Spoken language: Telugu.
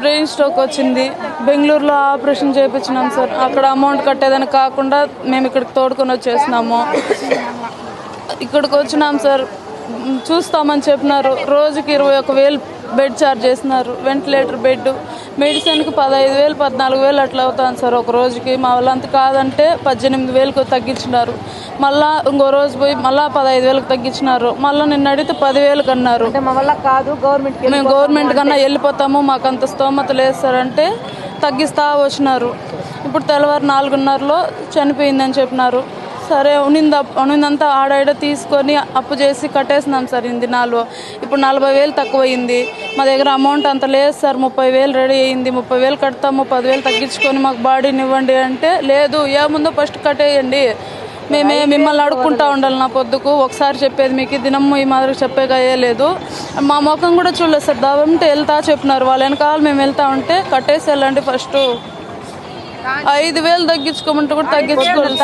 బ్రెయిన్ స్ట్రోక్ వచ్చింది. బెంగళూరులో ఆపరేషన్ చేయించినాం సార్. అక్కడ అమౌంట్ కట్టేదని కాకుండా మేము ఇక్కడికి తోడుకొని వచ్చేసినాము. ఇక్కడికి వచ్చినాం సార్. చూస్తామని చెప్పినారు. రోజుకి 21,000 బెడ్ ఛార్జ్ చేస్తున్నారు. వెంటిలేటర్ బెడ్, మెడిసిన్కి 15,000 14,000 అట్లా అవుతాను సార్ ఒక రోజుకి. మా వాళ్ళంత కాదంటే 18,000కు తగ్గించినారు. మళ్ళా ఇంకో రోజు పోయి మళ్ళీ 15,000కు తగ్గించినారు. మళ్ళీ నిన్న అడిగితే 10,000కు అన్నారు. మేము గవర్నమెంట్ కన్నా వెళ్ళిపోతాము, మాకు అంత స్తోమత లేదు సార్ అంటే తగ్గిస్తా వచ్చినారు. ఇప్పుడు తెల్లవారు 4:30లో చనిపోయిందని చెప్పినారు. సరే ఉనిందంతా ఆడాడ తీసుకొని అప్పు చేసి కట్టేసినాం సార్ ఇన్ని దినాలు. ఇప్పుడు 40,000 తక్కువయింది. మా దగ్గర అమౌంట్ అంత లేదు సార్. 30,000 రెడీ అయింది. 30,000 కడతాము, 10,000 తగ్గించుకొని మాకు బాడీని ఇవ్వండి అంటే లేదు, ఏముందో ఫస్ట్ కట్టేయండి, మేమే మిమ్మల్ని అడుక్కుంటా ఉండాలి. నా పొద్దుకు ఒకసారి చెప్పేది మీకు, దినము ఈ మాదిరి చెప్పేగా లేదు. మా ముఖం కూడా చూడలేదు సార్. దావంటే వెళ్తా చెప్పినారు. వాళ్ళు వెనకాల మేము వెళ్తా ఉంటే కట్టేసి వెళ్ళండి, ఫస్ట్ 5,000 తగ్గించుకోమంటే కూడా తగ్గించుకోలేదు.